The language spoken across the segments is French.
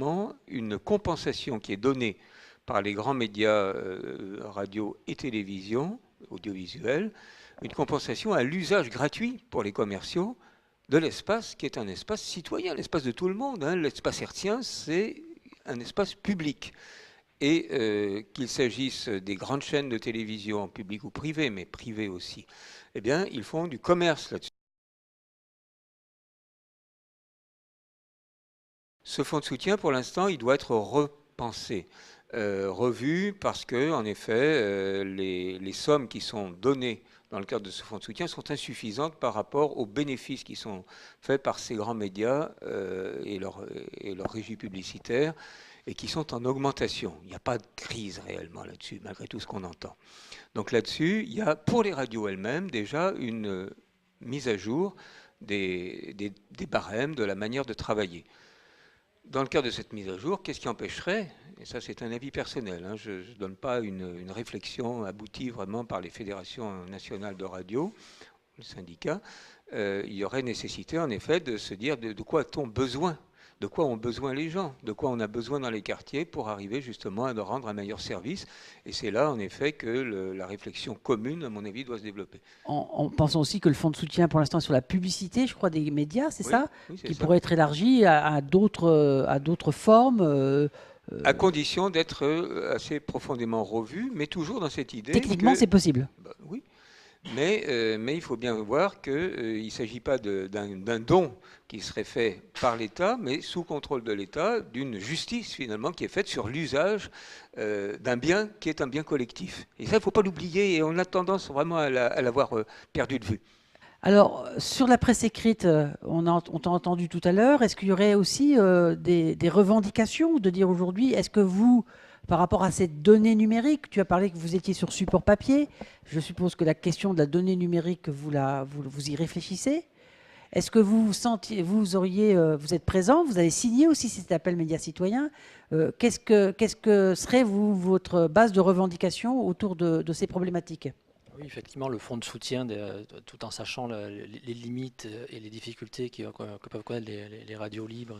actuellement une compensation qui est donnée par les grands médias radio et télévision, audiovisuels, une compensation à l'usage gratuit pour les commerciaux de l'espace qui est un espace citoyen, l'espace de tout le monde. Hein. L'espace hertzien, c'est un espace public. Et qu'il s'agisse des grandes chaînes de télévision, publiques ou privées, mais privées aussi, eh bien, ils font du commerce là-dessus. Ce fonds de soutien, pour l'instant, il doit être repensé, revu, parce que, en effet, les sommes qui sont données dans le cadre de ce fonds de soutien sont insuffisantes par rapport aux bénéfices qui sont faits par ces grands médias et leur régie publicitaire, et qui sont en augmentation. Il n'y a pas de crise réellement là-dessus, malgré tout ce qu'on entend. Donc là-dessus, il y a pour les radios elles-mêmes déjà une mise à jour des barèmes, de la manière de travailler. Dans le cadre de cette mise à jour, qu'est-ce qui empêcherait, et ça c'est un avis personnel, hein, je ne donne pas une réflexion aboutie vraiment par les fédérations nationales de radio, le syndicat, il y aurait nécessité en effet de se dire de quoi a-t-on besoin, de quoi ont besoin les gens, de quoi on a besoin dans les quartiers pour arriver justement à rendre un meilleur service. Et c'est là en effet que la réflexion commune, à mon avis, doit se développer. En pensant aussi que le fonds de soutien pour l'instant est sur la publicité, je crois, des médias, c'est Oui, ça, oui, c'est qui ça. pourrait être élargi à d'autres formes. À condition d'être assez profondément revu, mais toujours dans cette idée Techniquement, que, c'est possible. bah, oui, mais il faut bien voir qu'il ne s'agit pas d'un don qui serait fait par l'État, mais sous contrôle de l'État, d'une justice finalement qui est faite sur l'usage d'un bien qui est un bien collectif. Et ça, il ne faut pas l'oublier, et on a tendance vraiment à l'avoir perdu de vue. Alors, sur la presse écrite, on t'a entendu tout à l'heure, est-ce qu'il y aurait aussi des revendications de dire aujourd'hui, est-ce que vous, par rapport à cette donnée numérique, tu as parlé que vous étiez sur support papier, je suppose que la question de la donnée numérique, vous y réfléchissez. Est-ce que vous êtes présent, vous avez signé aussi cet appel médias citoyens. Qu'est-ce que serait votre base de revendication autour de ces problématiques? Oui, effectivement, le fonds de soutien, tout en sachant les limites et les difficultés que peuvent connaître les radios libres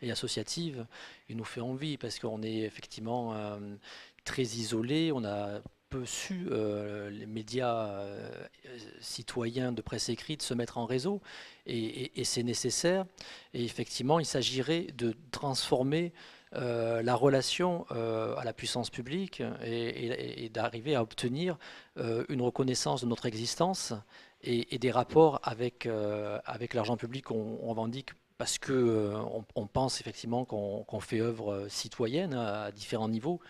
et associatives, il nous fait envie parce qu'on est effectivement très isolé. On a peu su, les médias citoyens de presse écrite, se mettre en réseau et c'est nécessaire. Et effectivement, il s'agirait de transformer la relation à la puissance publique et d'arriver à obtenir une reconnaissance de notre existence et des rapports avec l'argent public qu'on revendique parce que on pense effectivement qu'on fait œuvre citoyenne à différents niveaux,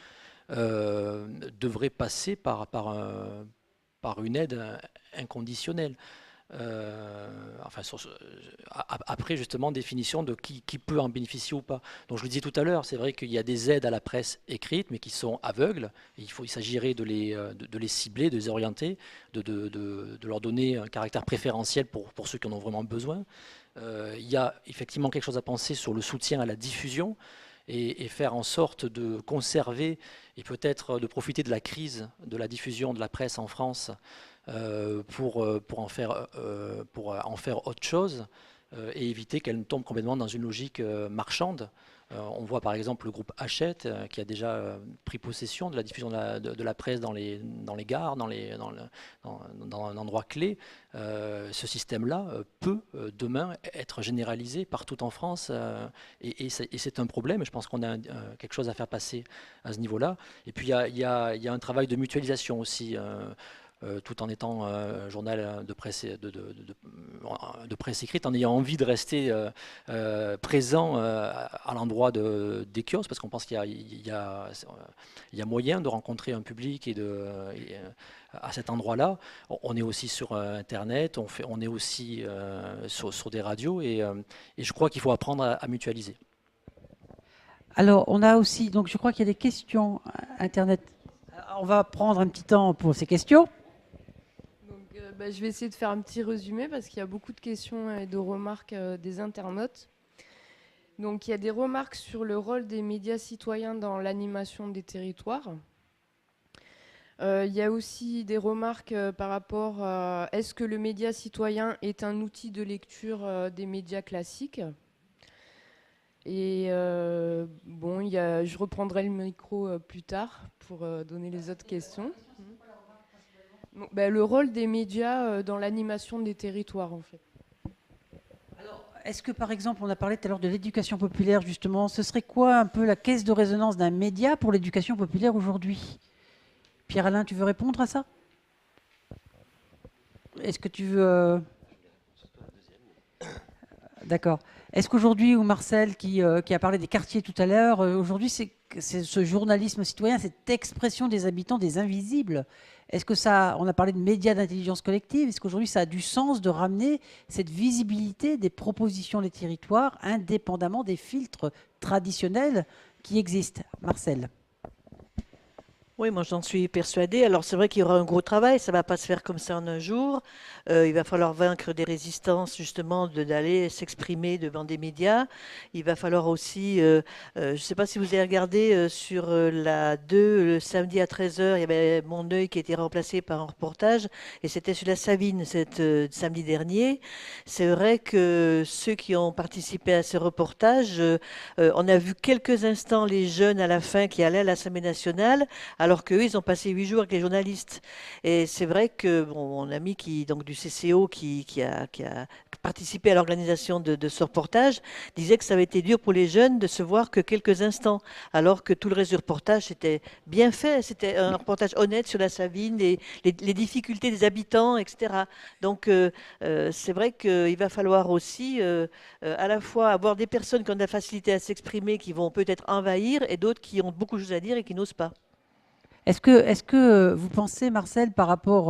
devrait passer par une aide inconditionnelle. Enfin, après, justement, définition de qui peut en bénéficier ou pas. Donc, je le disais tout à l'heure, c'est vrai qu'il y a des aides à la presse écrite, mais qui sont aveugles. Et il s'agirait de les cibler, de les orienter, de leur donner un caractère préférentiel pour ceux qui en ont vraiment besoin. Il y a effectivement quelque chose à penser sur le soutien à la diffusion et faire en sorte de conserver et peut-être de profiter de la crise de la diffusion de la presse en France pour en faire autre chose et éviter qu'elle ne tombe complètement dans une logique marchande. On voit par exemple le groupe Hachette qui a déjà pris possession de la diffusion de la presse dans les gares, dans un endroit clé. Ce système-là peut demain être généralisé partout en France et c'est un problème. Je pense qu'on a quelque chose à faire passer à ce niveau-là. Et puis il y a un travail de mutualisation aussi. Tout en étant journal de presse, de presse écrite, en ayant envie de rester présent à l'endroit des kiosques, parce qu'on pense qu'il y a moyen de rencontrer un public à cet endroit-là. On est aussi sur Internet, on est aussi sur des radios, et je crois qu'il faut apprendre à mutualiser. Alors, on a aussi, donc je crois qu'il y a des questions Internet. On va prendre un petit temps pour ces questions. Donc, je vais essayer de faire un petit résumé parce qu'il y a beaucoup de questions et de remarques des internautes. Donc, il y a des remarques sur le rôle des médias citoyens dans l'animation des territoires. Il y a aussi des remarques par rapport à est-ce que le média citoyen est un outil de lecture des médias classiques ? Et bon, je reprendrai le micro plus tard pour donner les autres questions. Donc, le rôle des médias dans l'animation des territoires, en fait. Est-ce que, par exemple, on a parlé tout à l'heure de l'éducation populaire, justement, ce serait quoi un peu la caisse de résonance d'un média pour l'éducation populaire aujourd'hui? Pierre-Alain, tu veux répondre à ça? Est-ce que tu veux... D'accord. Est-ce qu'aujourd'hui, ou Marcel, qui a parlé des quartiers tout à l'heure, aujourd'hui, c'est ce journalisme citoyen, cette expression des habitants, des invisibles, est-ce que ça, on a parlé de médias d'intelligence collective, est-ce qu'aujourd'hui, ça a du sens de ramener cette visibilité des propositions des territoires, indépendamment des filtres traditionnels qui existent? Marcel. Oui, moi j'en suis persuadée. Alors c'est vrai qu'il y aura un gros travail, ça ne va pas se faire comme ça en un jour. Il va falloir vaincre des résistances justement d'aller s'exprimer devant des médias. Il va falloir aussi, je ne sais pas si vous avez regardé sur la 2, le samedi à 13 h, il y avait Mon œil qui a été remplacé par un reportage et c'était sur la Savine samedi dernier. C'est vrai que ceux qui ont participé à ce reportage, on a vu quelques instants les jeunes à la fin qui allaient à l'Assemblée nationale, alors qu'eux, ils ont passé 8 jours avec les journalistes. Et c'est vrai que mon ami donc du CCO qui a participé à l'organisation de ce reportage disait que ça avait été dur pour les jeunes de se voir que quelques instants, alors que tout le reste du reportage c'était bien fait. C'était un reportage honnête sur la Savine, les difficultés des habitants, etc. Donc c'est vrai qu'il va falloir aussi à la fois avoir des personnes qui ont de la facilité à s'exprimer, qui vont peut-être envahir, et d'autres qui ont beaucoup de choses à dire et qui n'osent pas. Est-ce que vous pensez, Marcel, par rapport,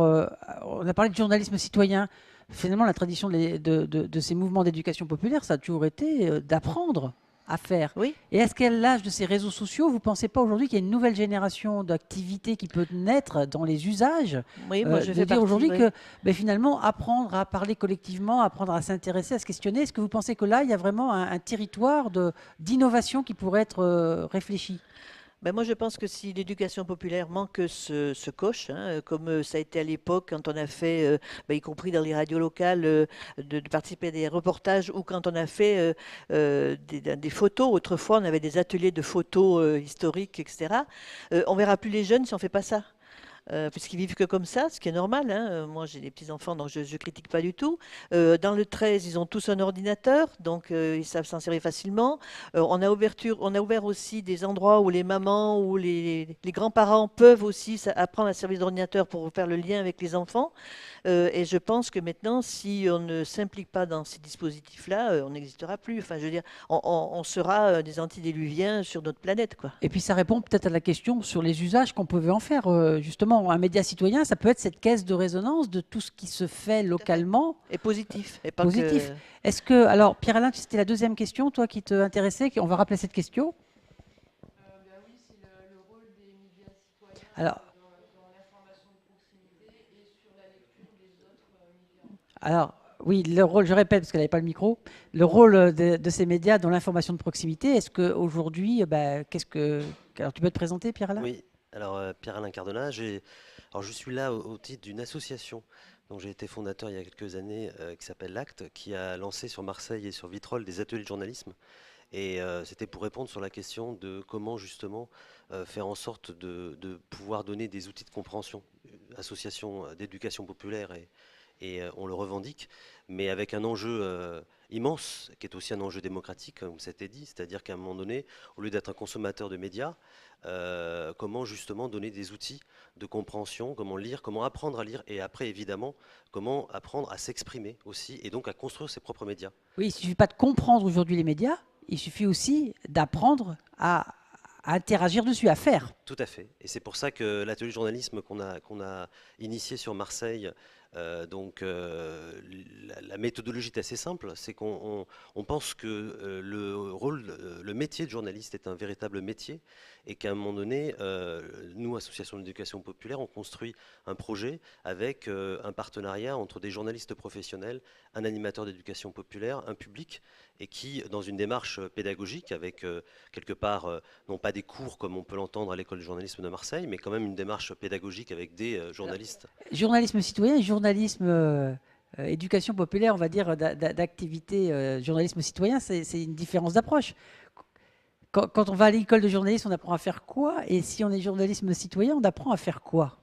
on a parlé de journalisme citoyen, finalement la tradition de ces mouvements d'éducation populaire, ça a toujours été d'apprendre à faire. Oui. Et est-ce qu'à l'âge de ces réseaux sociaux, vous ne pensez pas aujourd'hui qu'il y a une nouvelle génération d'activités qui peut naître dans les usages? Oui, moi je de fais dire aujourd'hui oui. que finalement, apprendre à parler collectivement, apprendre à s'intéresser, à se questionner, est-ce que vous pensez que là, il y a vraiment un territoire d'innovation qui pourrait être réfléchi? Moi, je pense que si l'éducation populaire manque ce coche, hein, comme ça a été à l'époque quand on a fait, y compris dans les radios locales, de participer à des reportages ou quand on a fait des photos. Autrefois, on avait des ateliers de photos historiques, etc. On verra plus les jeunes si on fait pas ça. Puisqu'ils vivent que comme ça, ce qui est normal. Hein. Moi, j'ai des petits-enfants, donc je ne critique pas du tout. Dans le 13, ils ont tous un ordinateur, donc ils savent s'en servir facilement. On a ouvert aussi des endroits où les mamans ou les grands-parents peuvent aussi apprendre à servir d'ordinateur pour faire le lien avec les enfants. Et je pense que maintenant, si on ne s'implique pas dans ces dispositifs-là, on n'existera plus. Enfin, je veux dire, on sera des antédiluviens sur notre planète, quoi. Et puis ça répond peut-être à la question sur les usages qu'on pouvait en faire. Justement, un média citoyen, ça peut être cette caisse de résonance de tout ce qui se fait localement. Et positif. Et pas positif. Que... Est-ce que, alors Pierre-Alain, c'était la deuxième question, toi qui te intéressait, on va rappeler cette question. Oui, c'est le rôle des médias citoyens Alors, dans l'information de proximité et sur la lecture des autres médias. Alors, oui, le rôle, je répète parce qu'elle n'avait pas le micro, le rôle de ces médias dans l'information de proximité, est-ce qu'aujourd'hui, alors tu peux te présenter, Pierre-Alain? Oui, alors Pierre-Alain Cardona, alors je suis là au titre d'une association dont j'ai été fondateur il y a quelques années qui s'appelle l'Acte, qui a lancé sur Marseille et sur Vitrolles des ateliers de journalisme. Et c'était pour répondre sur la question de comment justement faire en sorte de pouvoir donner des outils de compréhension. Association d'éducation populaire et on le revendique, mais avec un enjeu immense, qui est aussi un enjeu démocratique, comme ça a été dit, c'est-à-dire qu'à un moment donné, au lieu d'être un consommateur de médias, comment justement donner des outils de compréhension, comment lire, comment apprendre à lire, et après évidemment, comment apprendre à s'exprimer aussi, et donc à construire ses propres médias. Oui, il ne suffit pas de comprendre aujourd'hui les médias, il suffit aussi d'apprendre à interagir dessus, à faire. Tout à fait. Et c'est pour ça que l'atelier de journalisme qu'on a initié sur Marseille, la méthodologie est assez simple, c'est qu'on pense que le métier de journaliste est un véritable métier et qu'à un moment donné, nous, Association d'éducation populaire, on construit un projet avec un partenariat entre des journalistes professionnels, un animateur d'éducation populaire, un public, et qui, dans une démarche pédagogique, avec quelque part, non pas des cours comme on peut l'entendre à l'école de journalisme de Marseille, mais quand même une démarche pédagogique avec des journalistes. Journalisme citoyen et journalisme éducation populaire, on va dire, d'activité, journalisme citoyen, c'est une différence d'approche. quand on va à l'école de journalisme, on apprend à faire quoi? Et si on est journalisme citoyen, on apprend à faire quoi?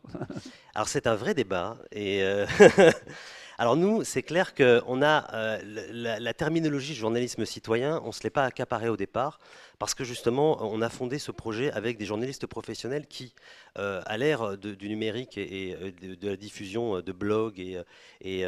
Alors c'est un vrai débat. Et alors nous, c'est clair qu'on a la terminologie journalisme citoyen, on ne se l'est pas accaparé au départ, parce que justement, on a fondé ce projet avec des journalistes professionnels qui, à l'ère du numérique et de la diffusion de blogs et